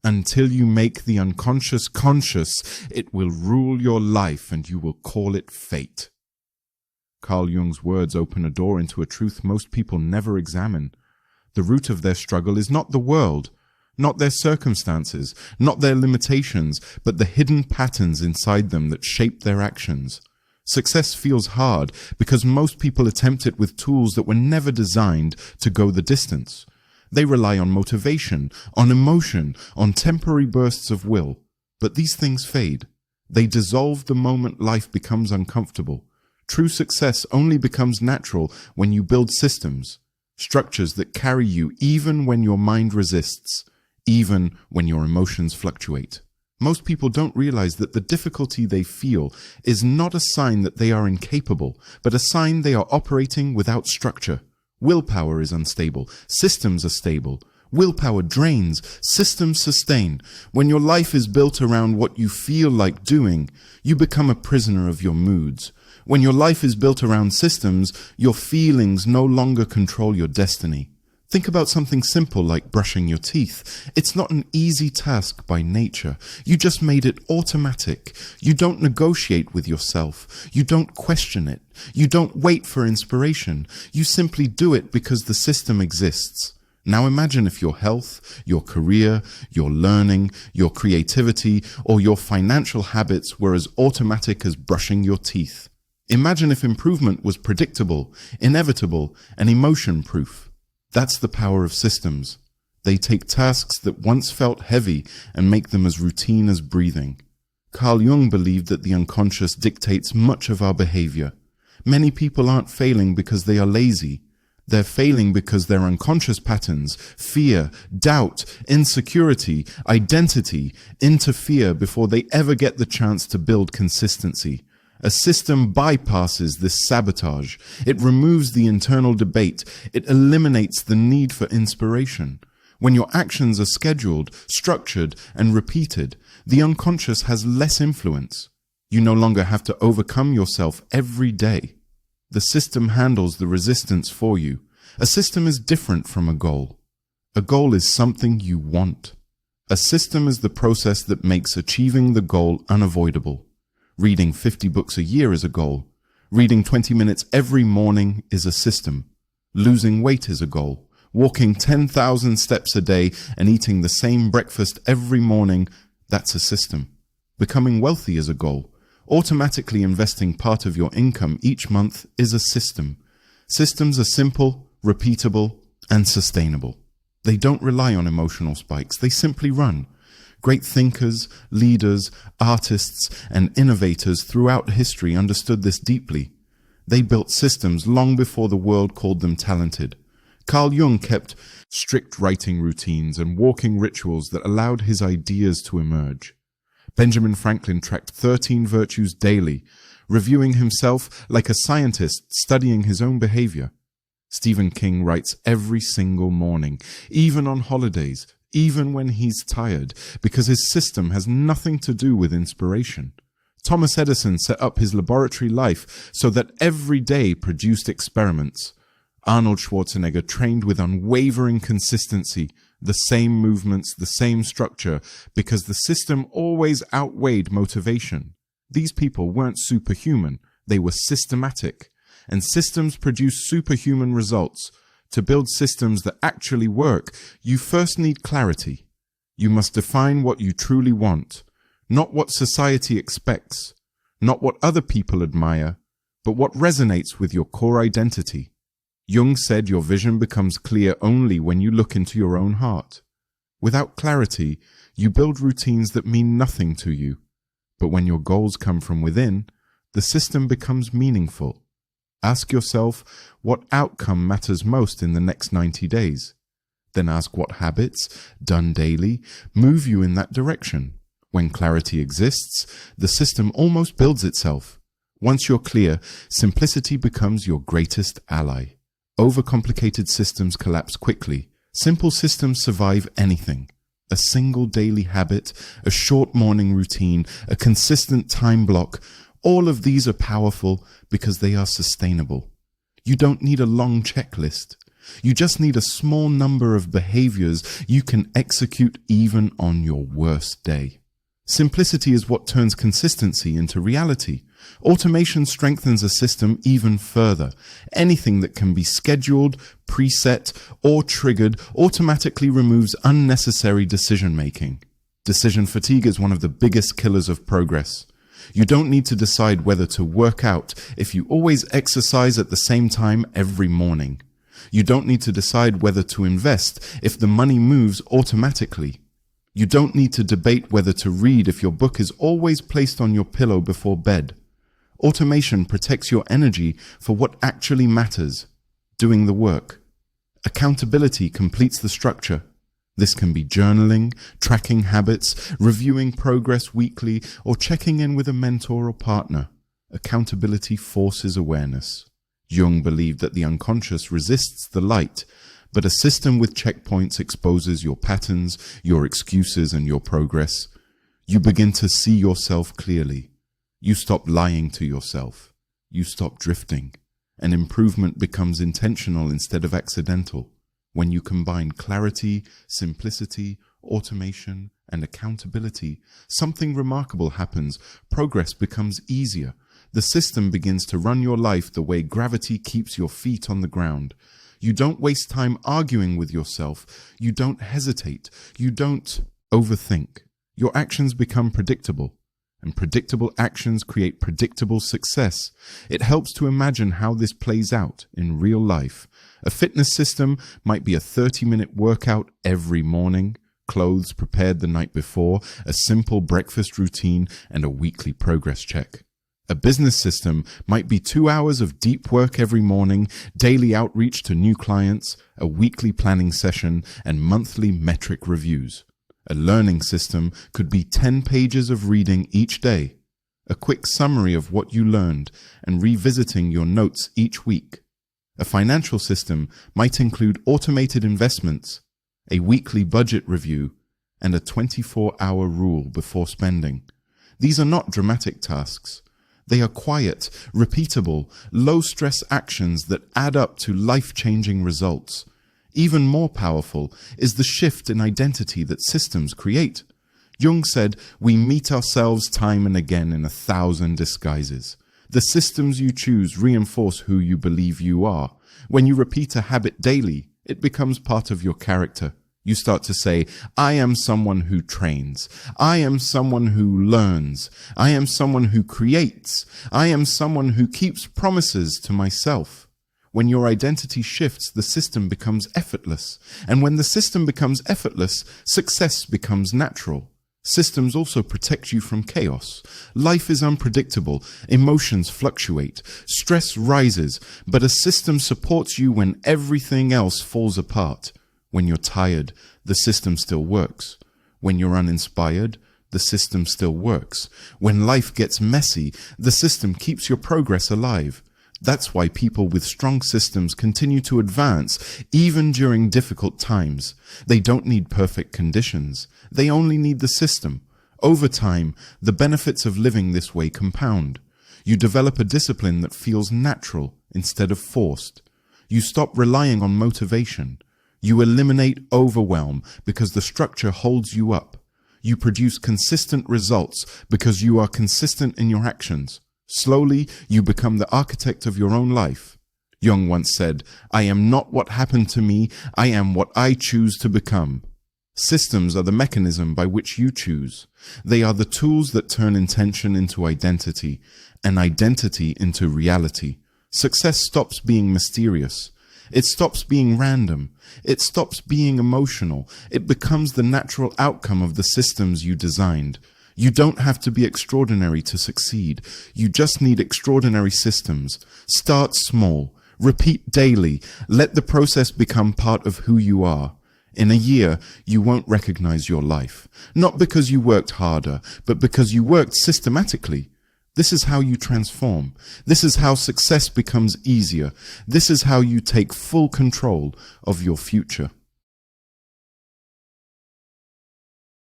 Until you make the unconscious conscious, it will rule your life and you will call it fate. Carl Jung's words open a door into a truth most people never examine. The root of their struggle is not the world, not their circumstances, not their limitations, but the hidden patterns inside them that shape their actions. Success feels hard because most people attempt it with tools that were never designed to go the distance. They rely on motivation, on emotion, on temporary bursts of will. But these things fade. They dissolve the moment life becomes uncomfortable. True success only becomes natural when you build systems, structures that carry you even when your mind resists, even when your emotions fluctuate. Most people don't realize that the difficulty they feel is not a sign that they are incapable, but a sign they are operating without structure. Willpower is unstable. Systems are stable. Willpower drains. Systems sustain. When your life is built around what you feel like doing, you become a prisoner of your moods. When your life is built around systems, your feelings no longer control your destiny. Think about something simple like brushing your teeth. It's not an easy task by nature. You just made it automatic. You don't negotiate with yourself. You don't question it. You don't wait for inspiration. You simply do it because the system exists. Now imagine if your health, your career, your learning, your creativity, or your financial habits were as automatic as brushing your teeth. Imagine if improvement was predictable, inevitable, and emotion-proof. That's the power of systems. They take tasks that once felt heavy and make them as routine as breathing. Carl Jung believed that the unconscious dictates much of our behavior. Many people aren't failing because they are lazy. They're failing because their unconscious patterns, fear, doubt, insecurity, identity, interfere before they ever get the chance to build consistency. A system bypasses this sabotage. It removes the internal debate. It eliminates the need for inspiration. When your actions are scheduled, structured, and repeated, the unconscious has less influence. You no longer have to overcome yourself every day. The system handles the resistance for you. A system is different from a goal. A goal is something you want. A system is the process that makes achieving the goal unavoidable. Reading 50 books a year is a goal. Reading 20 minutes every morning is a system. Losing weight is a goal. Walking 10,000 steps a day and eating the same breakfast every morning, that's a system. Becoming wealthy is a goal. Automatically investing part of your income each month is a system. Systems are simple, repeatable, and sustainable. They don't rely on emotional spikes. They simply run. Great thinkers, leaders, artists, and innovators throughout history understood this deeply. They built systems long before the world called them talented. Carl Jung kept strict writing routines and walking rituals that allowed his ideas to emerge. Benjamin Franklin tracked 13 virtues daily, reviewing himself like a scientist studying his own behavior. Stephen King writes every single morning, even on holidays, even when he's tired, because his system has nothing to do with inspiration. Thomas Edison set up his laboratory life so that every day produced experiments. Arnold Schwarzenegger trained with unwavering consistency, the same movements, the same structure, because the system always outweighed motivation. These people weren't superhuman, they were systematic. And systems produce superhuman results. To build systems that actually work, you first need clarity. You must define what you truly want, not what society expects, not what other people admire, but what resonates with your core identity. Jung said your vision becomes clear only when you look into your own heart. Without clarity, you build routines that mean nothing to you. But when your goals come from within, the system becomes meaningful. Ask yourself what outcome matters most in the next 90 days. Then ask what habits, done daily, move you in that direction. When clarity exists, the system almost builds itself. Once you're clear, simplicity becomes your greatest ally. Overcomplicated systems collapse quickly. Simple systems survive anything. A single daily habit, a short morning routine, a consistent time block, all of these are powerful because they are sustainable. You don't need a long checklist. You just need a small number of behaviors you can execute even on your worst day. Simplicity is what turns consistency into reality. Automation strengthens a system even further. Anything that can be scheduled, preset, or triggered automatically removes unnecessary decision-making. Decision fatigue is one of the biggest killers of progress. You don't need to decide whether to work out if you always exercise at the same time every morning. You don't need to decide whether to invest if the money moves automatically. You don't need to debate whether to read if your book is always placed on your pillow before bed. Automation protects your energy for what actually matters, doing the work. Accountability completes the structure. This can be journaling, tracking habits, reviewing progress weekly, or checking in with a mentor or partner. Accountability forces awareness. Jung believed that the unconscious resists the light, but a system with checkpoints exposes your patterns, your excuses, and your progress. You begin to see yourself clearly. You stop lying to yourself. You stop drifting. And improvement becomes intentional instead of accidental. When you combine clarity, simplicity, automation, and accountability, something remarkable happens. Progress becomes easier. The system begins to run your life the way gravity keeps your feet on the ground. You don't waste time arguing with yourself. You don't hesitate. You don't overthink. Your actions become predictable, and predictable actions create predictable success. It helps to imagine how this plays out in real life. A fitness system might be a 30-minute workout every morning, clothes prepared the night before, a simple breakfast routine, and a weekly progress check. A business system might be 2 hours of deep work every morning, daily outreach to new clients, a weekly planning session, and monthly metric reviews. A learning system could be 10 pages of reading each day, a quick summary of what you learned, and revisiting your notes each week. A financial system might include automated investments, a weekly budget review, and a 24-hour rule before spending. These are not dramatic tasks. They are quiet, repeatable, low-stress actions that add up to life-changing results. Even more powerful is the shift in identity that systems create. Jung said, "We meet ourselves time and again in 1,000 disguises." The systems you choose reinforce who you believe you are. When you repeat a habit daily, it becomes part of your character. You start to say, "I am someone who trains. I am someone who learns. I am someone who creates. I am someone who keeps promises to myself." When your identity shifts, the system becomes effortless. And when the system becomes effortless, success becomes natural. Systems also protect you from chaos. Life is unpredictable. Emotions fluctuate. Stress rises. But a system supports you when everything else falls apart. When you're tired, the system still works. When you're uninspired, the system still works. When life gets messy, the system keeps your progress alive. That's why people with strong systems continue to advance, even during difficult times. They don't need perfect conditions. They only need the system. Over time, the benefits of living this way compound. You develop a discipline that feels natural instead of forced. You stop relying on motivation. You eliminate overwhelm because the structure holds you up. You produce consistent results because you are consistent in your actions. Slowly, you become the architect of your own life. Jung once said, "I am not what happened to me, I am what I choose to become." Systems are the mechanism by which you choose. They are the tools that turn intention into identity, and identity into reality. Success stops being mysterious. It stops being random. It stops being emotional. It becomes the natural outcome of the systems you designed. You don't have to be extraordinary to succeed. You just need extraordinary systems. Start small. Repeat daily. Let the process become part of who you are. In a year, you won't recognize your life. Not because you worked harder, but because you worked systematically. This is how you transform. This is how success becomes easier. This is how you take full control of your future.